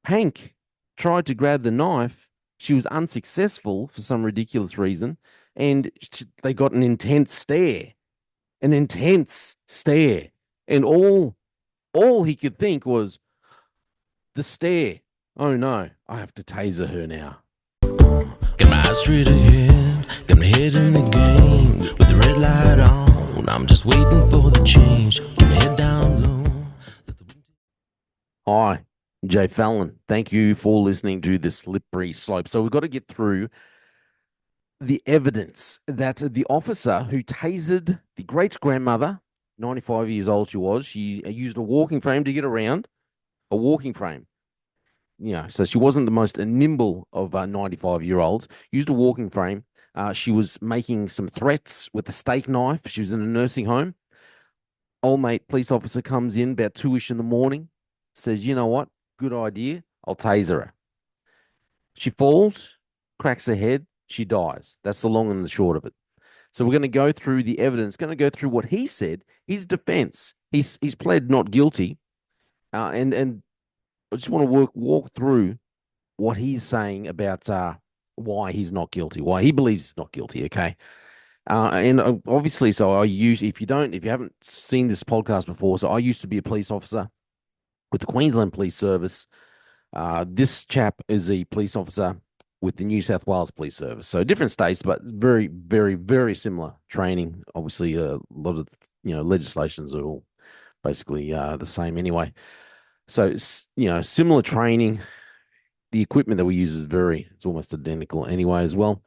Hank tried to grab the knife. She was unsuccessful for some ridiculous reason, and they got an intense stare, and all he could think was the stare. Oh no, I have to taser her now. Got my eyes straight ahead, got my head in the game. With the red light on, I'm just waiting for the change. Get my head down low. Hi, Jay Fallon. Thank you for listening to the slippery slope. So we've got to get through the evidence that the officer who tasered the great grandmother, 95 years old she used a walking frame to get around, a walking frame. So she wasn't the most nimble of 95-year-olds, used a walking frame. She was making some threats with a steak knife. She was in a nursing home. Old mate police officer comes in about 2-ish in the morning, says, you know what? Good idea. I'll taser her. She falls, cracks her head, she dies. That's the long and the short of it. So we're going to go through the evidence, going to go through what he said, his defense. He's pled not guilty. And I just want to walk through what he's saying about why he's not guilty, why he believes he's not guilty. Okay. And obviously, so if you haven't seen this podcast before, so I used to be a police officer with the Queensland Police Service. This chap is a police officer with the New South Wales Police Service. So different states, but very, very, very similar training. Obviously, a lot of legislations are all basically the same anyway. So similar training. The equipment that we use it's almost identical anyway as well.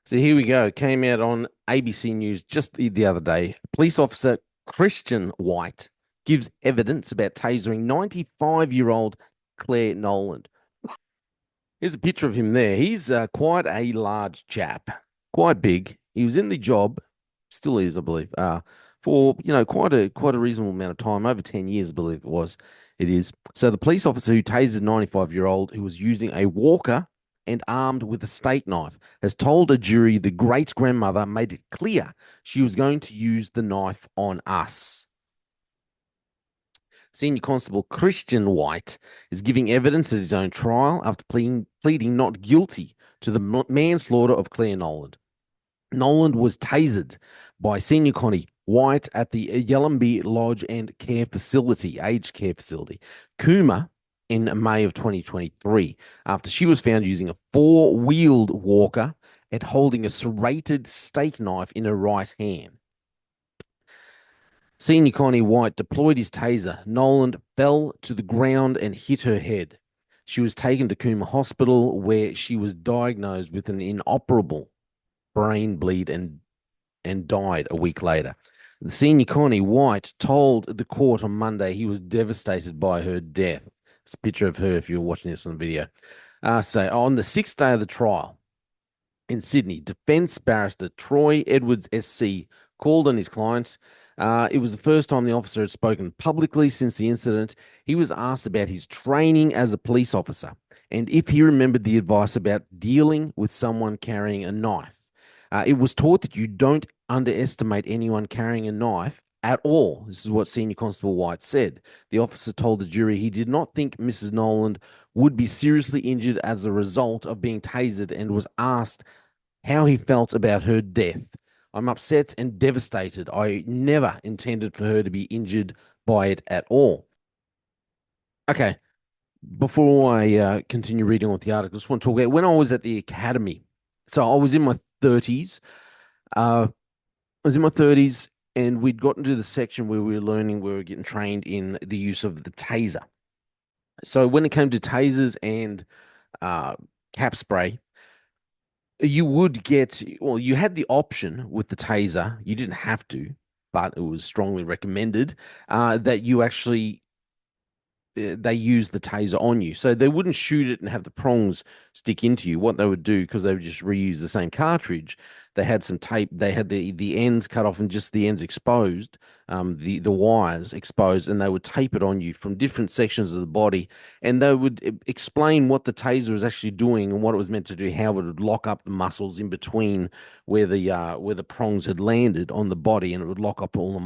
So here we go. Came out on ABC News just the other day. Police officer Kristian White gives evidence about tasering 95-year-old Clare Nowland. Here's a picture of him there. He's quite a large chap, quite big. He was in the job, still is, I believe, for quite a reasonable amount of time, over 10 years, I believe it was. It is. So the police officer who tasered 95-year-old who was using a walker and armed with a steak knife has told a jury the great grandmother made it clear she was going to use the knife on us. Senior Constable Kristian White is giving evidence at his own trial after pleading not guilty to the manslaughter of Clare Nowland. Nowland was tasered by Senior Connie White at the Yellumby Lodge and Aged Care Facility, Cooma, in May of 2023, after she was found using a four-wheeled walker and holding a serrated steak knife in her right hand. Senior Connie White deployed his taser. Nowland fell to the ground and hit her head. She was taken to Cooma Hospital, where she was diagnosed with an inoperable brain bleed and died a week later. The Senior Connie White told the court on Monday he was devastated by her death. It's a picture of her if you're watching this on video. So on the sixth day of the trial in Sydney, defence barrister Troy Edwards SC called on his clients. It was the first time the officer had spoken publicly since the incident. He was asked about his training as a police officer and if he remembered the advice about dealing with someone carrying a knife. It was taught that you don't underestimate anyone carrying a knife at all. This is what Senior Constable White said. The officer told the jury he did not think Mrs. Nowland would be seriously injured as a result of being tasered and was asked how he felt about her death. I'm upset and devastated. I never intended for her to be injured by it at all. Okay, before I continue reading with the article, I just want to talk about when I was at the academy. So I was in my 30s. And we'd gotten to the section where we were getting trained in the use of the taser. So when it came to tasers and cap spray, you had the option with the taser. You didn't have to, but it was strongly recommended that you actually they use the taser on you. So they wouldn't shoot it and have the prongs stick into you. What they would do, because they would just reuse the same cartridge, they had some tape. They had the ends cut off and just the ends exposed, the wires exposed, and they would tape it on you from different sections of the body. And they would explain what the taser was actually doing and what it was meant to do, how it would lock up the muscles in between where the prongs had landed on the body, and it would lock up all the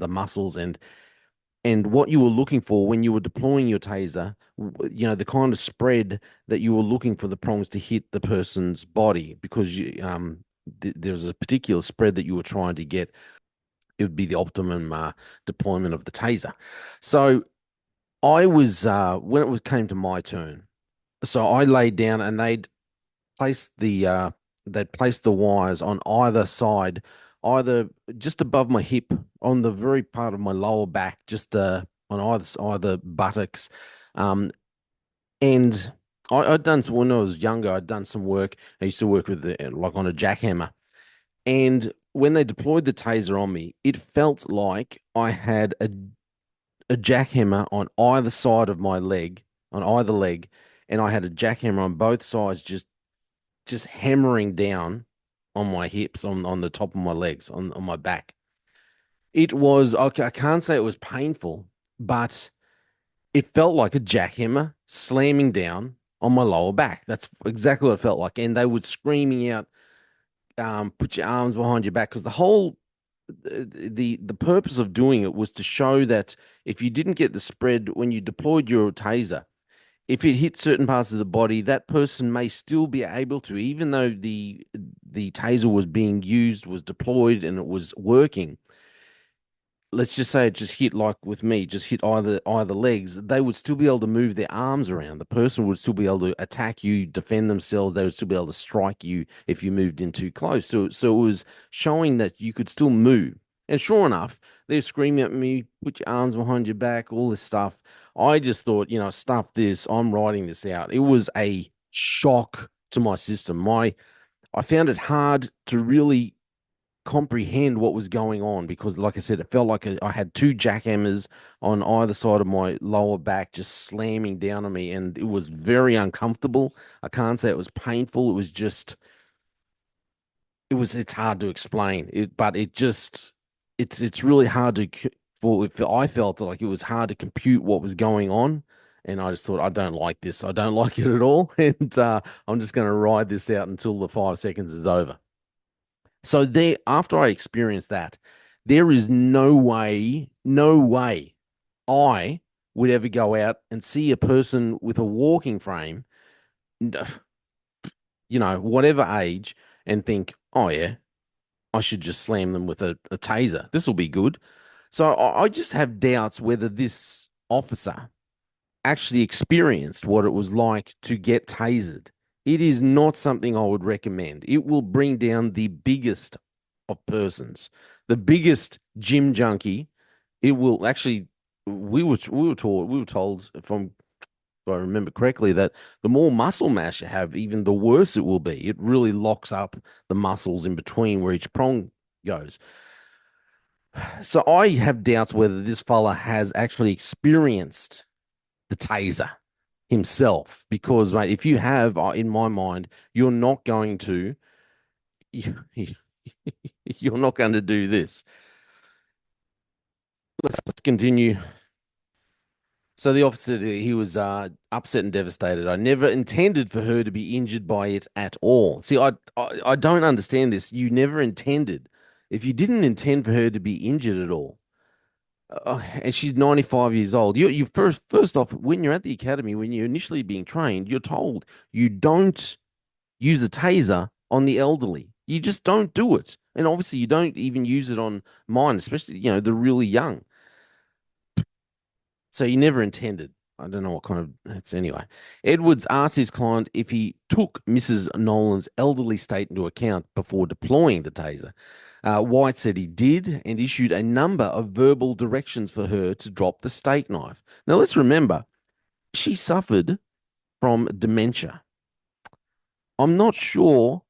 muscles and And what you were looking for when you were deploying your taser, the kind of spread that you were looking for the prongs to hit the person's body, because there was a particular spread that you were trying to get. It would be the optimum deployment of the taser. So I was when came to my turn. So I laid down, and placed the they'd placed the wires on either side, either just above my hip, on the very part of my lower back, just on either buttocks. Um, and I'd done some when I was younger. I'd done some work. I used to work with like on a jackhammer, and when they deployed the taser on me, it felt like I had a jackhammer on either side of my leg, on either leg, and I had a jackhammer on both sides, just hammering down on my hips, on the top of my legs, on my back. It was, okay, I can't say it was painful, but it felt like a jackhammer slamming down on my lower back. That's exactly what it felt like. And they were screaming out, put your arms behind your back, because the purpose of doing it was to show that if you didn't get the spread when you deployed your taser, if it hit certain parts of the body, that person may still be able to, even though the taser was being used, was deployed, and it was working. Let's just say it just hit, like with me, just hit either legs. They would still be able to move their arms around. The person would still be able to attack you, defend themselves. They would still be able to strike you if you moved in too close. So it was showing that you could still move. And sure enough, they're screaming at me, put your arms behind your back, all this stuff. I just thought, stuff this. I'm writing this out. It was a shock to my system. I found it hard to really comprehend what was going on, because, like I said, it felt like I had two jackhammers on either side of my lower back just slamming down on me, and it was very uncomfortable. I can't say it was painful. It was just, it's hard to explain it, but it's really hard I felt like it was hard to compute what was going on. And I just thought, I don't like this. I don't like it at all. And I'm just going to ride this out until the 5 seconds is over. So there, after I experienced that, there is no way I would ever go out and see a person with a walking frame, whatever age, and think, oh yeah, I should just slam them with a taser. This will be good. So I just have doubts whether this officer actually experienced what it was like to get tasered. It is not something I would recommend. It will bring down the biggest of persons, the biggest gym junkie. It will actually. We were told, if I remember correctly, that the more muscle mass you have, even the worse it will be. It really locks up the muscles in between where each prong goes. So I have doubts whether this fella has actually experienced the taser himself, because, mate, if you have, in my mind, you're not going to you, you're not going to do this. Let's continue. So the officer, he was upset and devastated. I never intended for her to be injured by it at all. See, I don't understand this. You never intended. If you didn't intend for her to be injured at all, and she's 95 years old. You first off, when you're at the academy, when you're initially being trained, you're told you don't use a taser on the elderly. You just don't do it. And obviously you don't even use it on mine, especially, the really young. So you never intended. I don't know what kind of it's anyway. Edwards asked his client if he took Mrs. Nolan's elderly state into account before deploying the taser. White said he did, and issued a number of verbal directions for her to drop the steak knife. Now let's remember, she suffered from dementia. I'm not sure.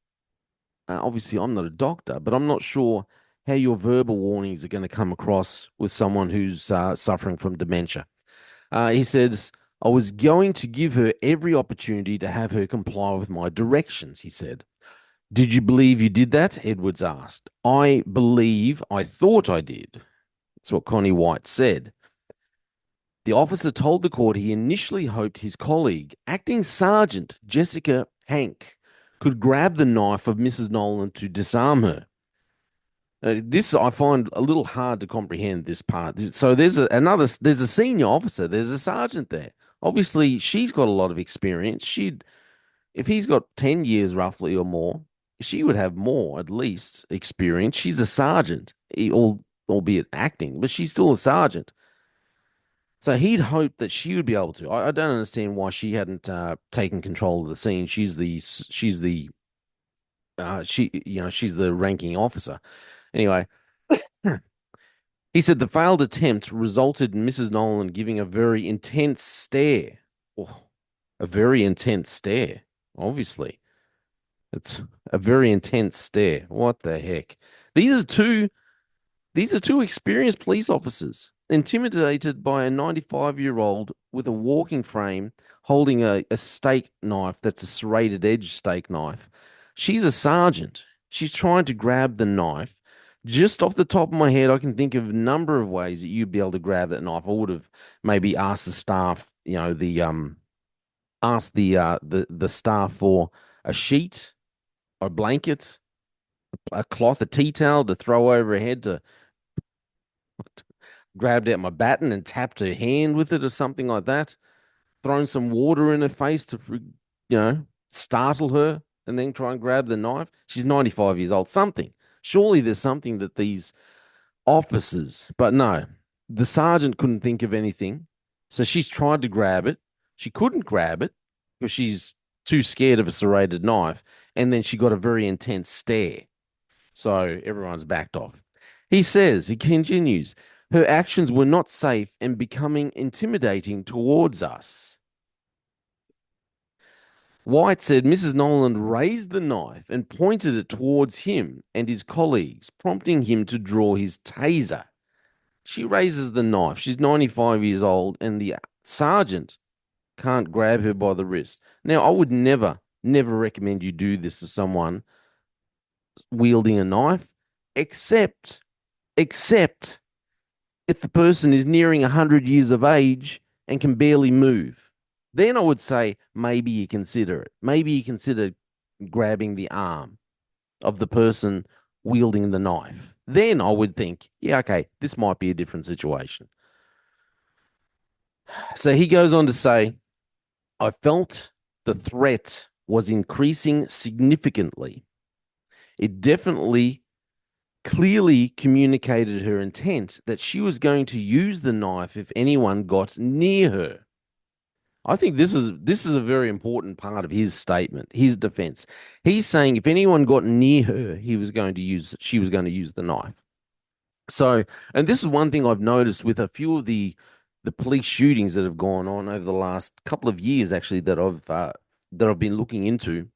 Obviously, I'm not a doctor, but I'm not sure how your verbal warnings are going to come across with someone who's suffering from dementia. He says, I was going to give her every opportunity to have her comply with my directions, he said. Did you believe you did that? Edwards asked. I thought I did. That's what Connie White said. The officer told the court he initially hoped his colleague, Acting Sergeant Jessica Hank, could grab the knife of Mrs. Nolan to disarm her. This I find a little hard to comprehend this part. So there's a senior officer, there's a sergeant there. Obviously, she's got a lot of experience. If he's got 10 years roughly or more, she would have more at least experience. She's a sergeant, albeit acting, but she's still a sergeant. So he'd hoped that she would be able to. I don't understand why she hadn't taken control of the scene. She's the ranking officer. Anyway, he said the failed attempt resulted in Mrs. Nolan giving a very intense stare. Oh, a very intense stare. Obviously, it's a very intense stare. What the heck? These are two These are two experienced police officers, intimidated by a 95-year-old with a walking frame holding a steak knife that's a serrated edge steak knife. She's a sergeant. She's trying to grab the knife. Just off the top of my head, I can think of a number of ways that you'd be able to grab that knife. I would have maybe asked the staff, asked the staff for a sheet, a blanket, a cloth, a tea towel to throw over her head to grabbed out my baton and tapped her hand with it or something like that, thrown some water in her face to, startle her and then try and grab the knife. She's 95 years old. Something. Surely there's something that these officers, but no, the sergeant couldn't think of anything. So she's tried to grab it. She couldn't grab it because she's too scared of a serrated knife. And then she got a very intense stare. So everyone's backed off. He continues, her actions were not safe and becoming intimidating towards us. White said Mrs. Noland raised the knife and pointed it towards him and his colleagues, prompting him to draw his taser. She raises the knife. She's 95 years old, and the sergeant can't grab her by the wrist. Now, I would never recommend you do this to someone wielding a knife, except if the person is nearing 100 years of age and can barely move. Then I would say maybe you consider it. Maybe you consider grabbing the arm of the person wielding the knife. Then I would think, yeah, okay, this might be a different situation. So he goes on to say, I felt the threat was increasing significantly. It definitely clearly communicated her intent that she was going to use the knife if anyone got near her. I think this is a very important part of his statement, his defense. He's saying if anyone got near her, she was going to use the knife. So, and this is one thing I've noticed with a few of the police shootings that have gone on over the last couple of years, actually, that I've been looking into.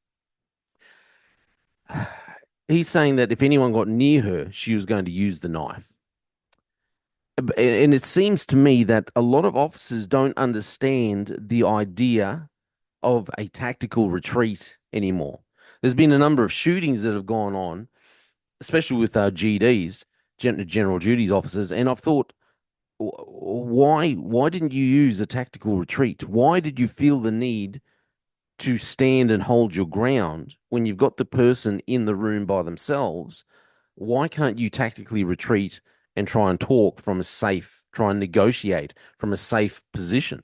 He's saying that if anyone got near her, she was going to use the knife. And it seems to me that a lot of officers don't understand the idea of a tactical retreat anymore. There's been a number of shootings that have gone on, especially with our GDs, general duties officers, and I've thought, why didn't you use a tactical retreat? Why did you feel the need to stand and hold your ground when you've got the person in the room by themselves? Why can't you tactically retreat and try and try and negotiate from a safe position?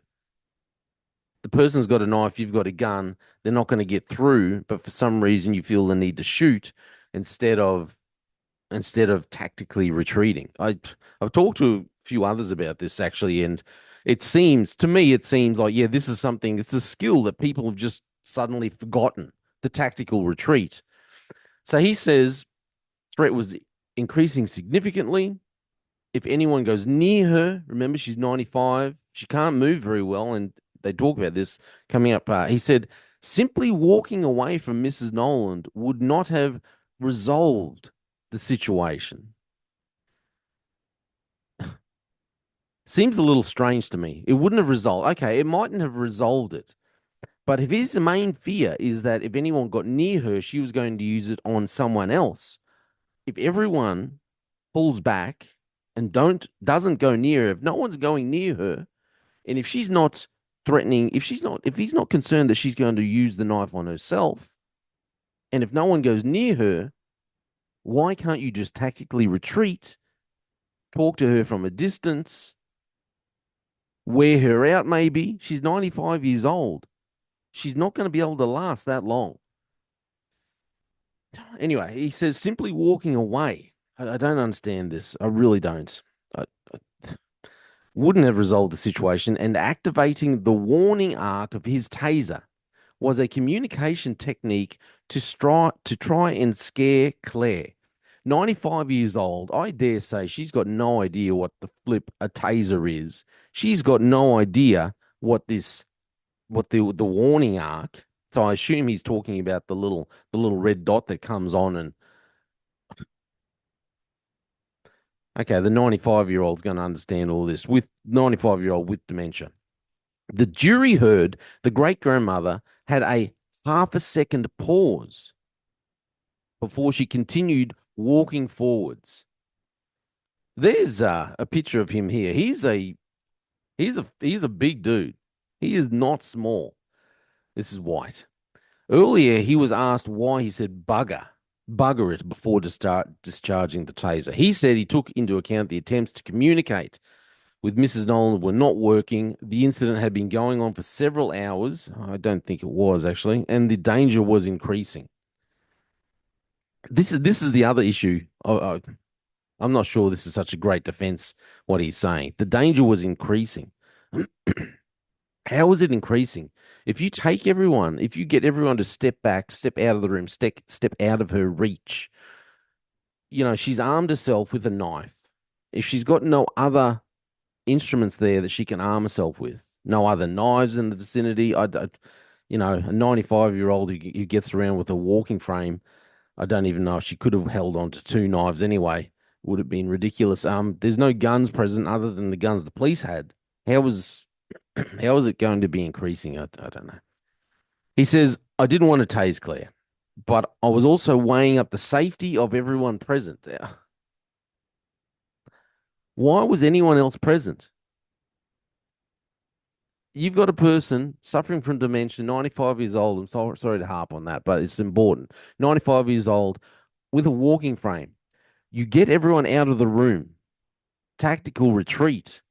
The person's got a knife, you've got a gun, they're not going to get through, but for some reason you feel the need to shoot instead of tactically retreating. I've talked to a few others about this actually, and it seems like, yeah, it's a skill that people have just suddenly forgotten, the tactical retreat. So he says threat was increasing significantly. If anyone goes near her, remember she's 95, she can't move very well, and they talk about this coming up. He said simply walking away from Mrs. Noland would not have resolved the situation. Seems a little strange to me. It wouldn't have resolved. Okay, it mightn't have resolved it. But if his main fear is that if anyone got near her, she was going to use it on someone else. If everyone pulls back and doesn't go near her, if no one's going near her, and if she's not threatening, if he's not concerned that she's going to use the knife on herself, and if no one goes near her, Why can't you just tactically retreat, talk to her from a distance, wear her out maybe? She's 95 years old. She's not going to be able to last that long. Anyway, he says simply walking away. I don't understand this. I really don't. I wouldn't have resolved the situation, and activating the warning arc of his taser was a communication technique to try and scare Claire. 95 years old, I dare say she's got no idea what the flip a taser is. She's got no idea what the warning arc. So I assume he's talking about the little red dot that comes on and okay, the 95-year-old's going to understand all this with 95-year-old with dementia. The jury heard the great grandmother had a half a second pause before she continued walking forwards. There's a picture of him here. He's a big dude. He is not small. This is White. Earlier, he was asked why he said bugger it before to start discharging the taser. He said he took into account the attempts to communicate with Mrs. Nolan were not working. The incident had been going on for several hours. I don't think it was actually, and the danger was increasing. This is the other issue. I'm not sure this is such a great defense. What he's saying, the danger was increasing. How is it increasing? If you get everyone to step back, step out of the room, step out of her reach, she's armed herself with a knife. If she's got no other instruments there that she can arm herself with, no other knives in the vicinity, a 95-year-old who gets around with a walking frame, I don't even know if she could have held on to two knives anyway. Would have been ridiculous. There's no guns present other than the guns the police had. How was how is it going to be increasing? I don't know. He says, I didn't want to tase Claire, but I was also weighing up the safety of everyone present there. Why was anyone else present? You've got a person suffering from dementia, 95 years old. Sorry to harp on that, but it's important. 95 years old with a walking frame. You get everyone out of the room. Tactical retreat.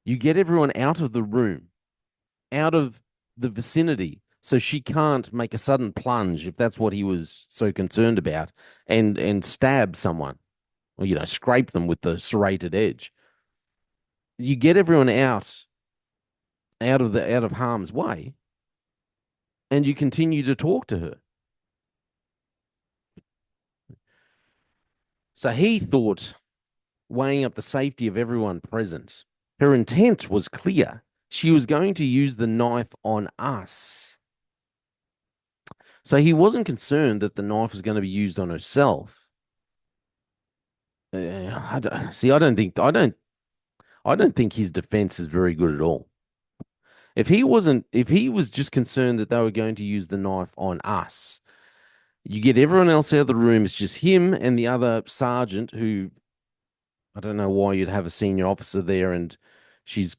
You get everyone out of the room, out of the vicinity, so she can't make a sudden plunge if that's what he was so concerned about, and stab someone or scrape them with the serrated edge. You get everyone out of harm's way, and you continue to talk to her. So he thought, weighing up the safety of everyone present, her intent was clear. She was going to use the knife on us. So he wasn't concerned that the knife was going to be used on herself. I don't think his defense is very good at all. If he was just concerned that they were going to use the knife on us, you get everyone else out of the room. It's just him and the other sergeant who I don't know why you'd have a senior officer there and she's,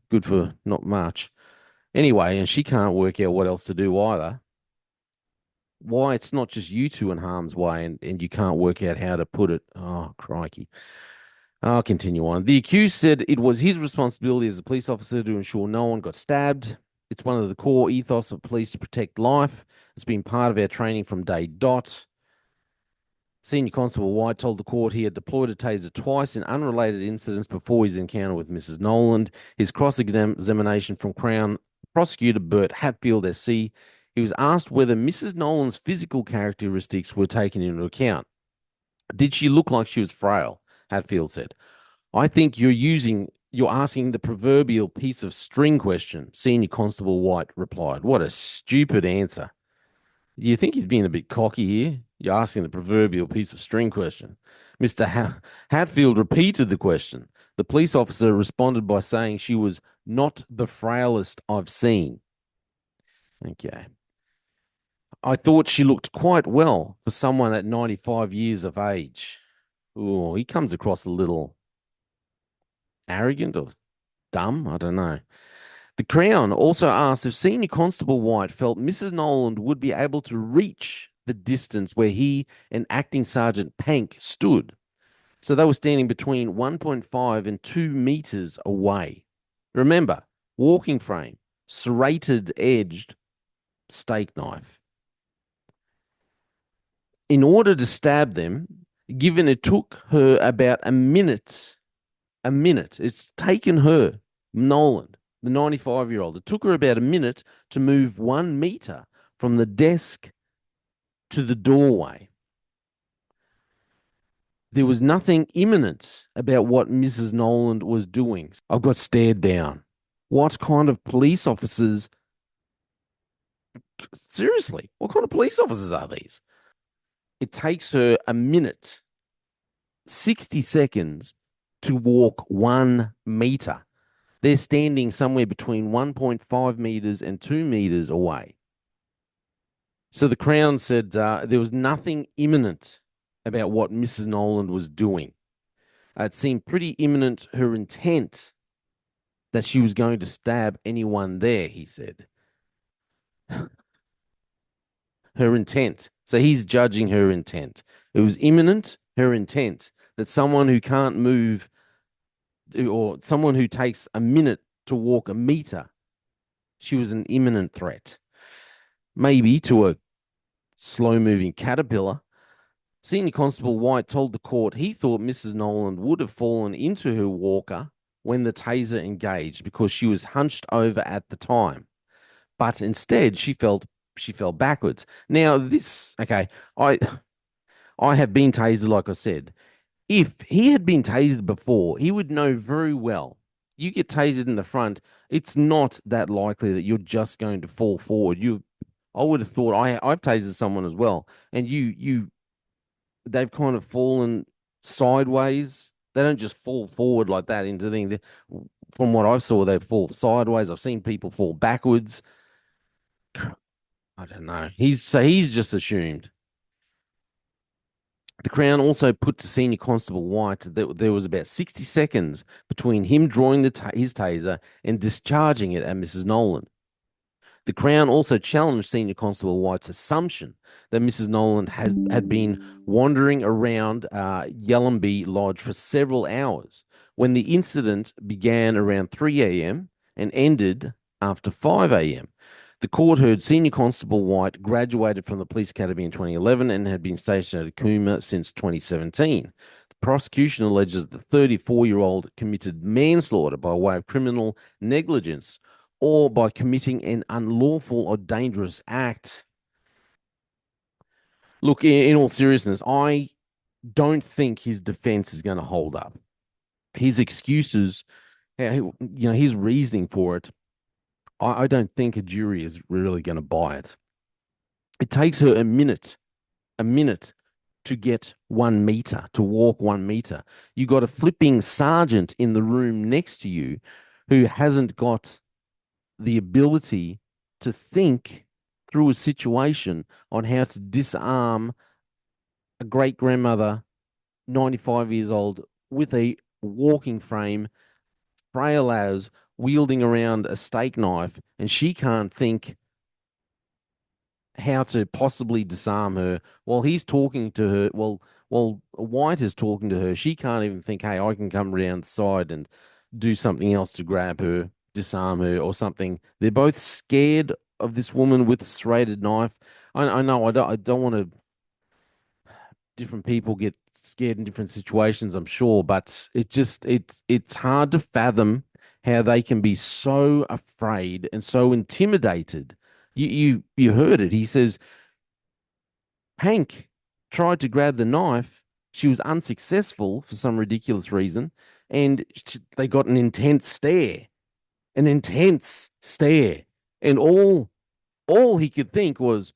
good for not much. Anyway, and she can't work out what else to do either. Why it's not just you two in harm's way and you can't work out how to put it. Oh, crikey. I'll continue on. The accused said it was his responsibility as a police officer to ensure no one got stabbed. It's one of the core ethos of police to protect life. It's been part of our training from day dot. Senior Constable White told the court he had deployed a taser twice in unrelated incidents before his encounter with Mrs. Nowland. His cross-examination from Crown Prosecutor Bert Hatfield SC, he was asked whether Mrs. Nowland's physical characteristics were taken into account. Did she look like she was frail? Hatfield said. I think you're asking the proverbial piece of string question, Senior Constable White replied. What a stupid answer. Do you think he's being a bit cocky here? You're asking the proverbial piece of string question. Mr. Hatfield repeated the question. The police officer responded by saying she was not the frailest I've seen. Okay. I thought she looked quite well for someone at 95 years of age. Oh, he comes across a little arrogant or dumb. I don't know. The Crown also asked if Senior Constable White felt Mrs. Nowland would be able to reach the distance where he and Acting Sergeant Pank stood. So they were standing between 1.5 and 2 meters away. Remember, walking frame, serrated edged steak knife. In order to stab them, given it took her about a minute, it's taken her, Noland, the 95-year-old, it took her about a minute to move 1 meter from the desk to the doorway. There was nothing imminent about what Mrs. Noland was doing. I've got stared down. What kind of police officers? Seriously, what kind of police officers are these? It takes her a minute, 60 seconds to walk 1 meter. They're standing somewhere between 1.5 meters and 2 meters away. So the Crown said there was nothing imminent about what Mrs. Noland was doing. It seemed pretty imminent, her intent that she was going to stab anyone there, he said. Her intent. So he's judging her intent. It was imminent, her intent, that someone who can't move or someone who takes a minute to walk a meter, she was an imminent threat. Maybe to a slow moving caterpillar. Senior Constable White told the court he thought Mrs. Noland would have fallen into her walker when the taser engaged because she was hunched over at the time. But instead she fell backwards. Now this okay, I have been tasered, like I said. If he had been tasered before, he would know very well. You get tasered in the front, it's not that likely that you're just going to fall forward. I would have thought I've tasered someone as well, and they've kind of fallen sideways. They don't just fall forward like that into the thing. From what I saw, they fall sideways. I've seen people fall backwards. I don't know. He's just assumed. The Crown also put to Senior Constable White that there was about 60 seconds between him drawing his taser and discharging it at Mrs. Noland. The Crown also challenged Senior Constable White's assumption that Mrs. Noland had been wandering around Yallumby Lodge for several hours when the incident began around 3 a.m. and ended after 5 a.m. The court heard Senior Constable White graduated from the police academy in 2011 and had been stationed at Cooma since 2017. The prosecution alleges the 34-year-old committed manslaughter by way of criminal negligence or by committing an unlawful or dangerous act. Look, in all seriousness, I don't think his defense is going to hold up. His excuses, his reasoning for it, I don't think a jury is really going to buy it. It takes her a minute to get 1 meter, to walk 1 meter. You got a flipping sergeant in the room next to you who hasn't got the ability to think through a situation on how to disarm a great grandmother, 95 years old, with a walking frame, frail as, wielding around a steak knife, and she can't think how to possibly disarm her while he's talking to her. While White is talking to her, she can't even think, hey, I can come around the side and do something else to grab her, disarm her, or something. They're both scared of this woman with a serrated knife. I know I don't want to. Different people get scared in different situations, I'm sure, but it's hard to fathom how they can be so afraid and so intimidated. You heard it. He says Hank tried to grab the knife. She was unsuccessful for some ridiculous reason, and they got an intense stare, and all he could think was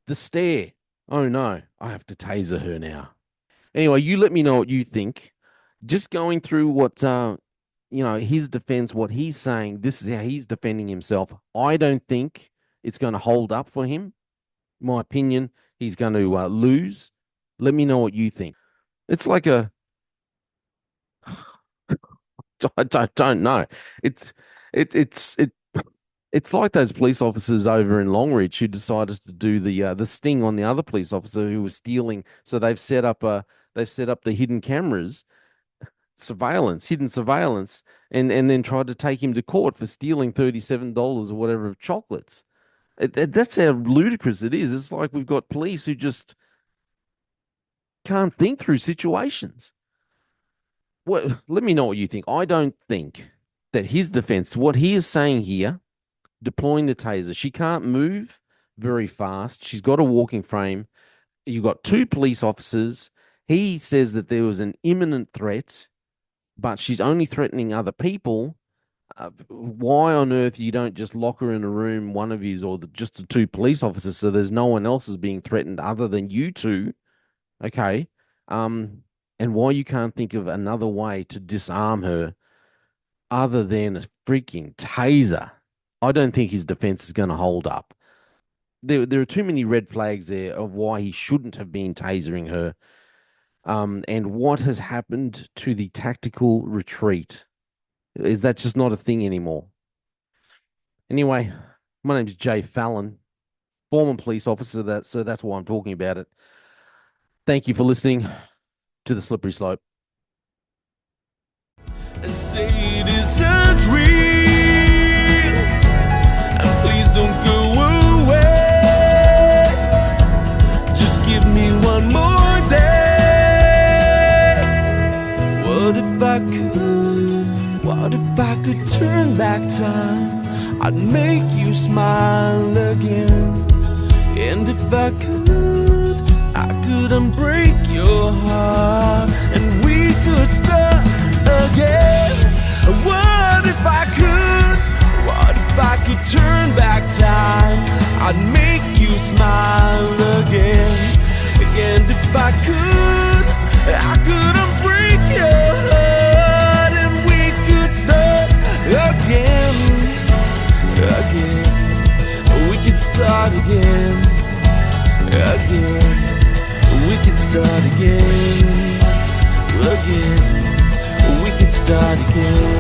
the stare. Oh no, I have to taser her now. Anyway, you let me know what you think. Just going through what his defense, what he's saying. This is how he's defending himself. I don't think it's going to hold up for him. In my opinion, he's going to lose. Let me know what you think. It's like a I don't know. It's it it's it. It's like those police officers over in Longreach who decided to do the sting on the other police officer who was stealing. So they've set up the hidden cameras, hidden surveillance, and then tried to take him to court for stealing $37 or whatever of chocolates. That's how ludicrous it is. It's like we've got police who just can't think through situations. Well, let me know what you think. I don't think that his defense, what he is saying here, deploying the taser, she can't move very fast. She's got a walking frame. You've got two police officers. He says that there was an imminent threat, but she's only threatening other people. Why on earth you don't just lock her in a room, one of yous, or just the two police officers, so there's no one else is being threatened other than you two? Okay. And why you can't think of another way to disarm her other than a freaking taser? I don't think his defense is going to hold up. There are too many red flags there of why he shouldn't have been tasering her. And what has happened to the tactical retreat? Is that just not a thing anymore? Anyway, my name's Jay Fallon, former police officer. So that's why I'm talking about it. Thank you for listening to the Slippery Slope. And say it isn't real, and please don't go away. Just give me one more day. What if I could? What if I could turn back time? I'd make you smile again. And if I could unbreak your heart, and we could start again. What if I could? What if I could turn back time? I'd make you smile again. And if I could unbreak your heart, and we could start again. We could start again. We could start again. We could start again.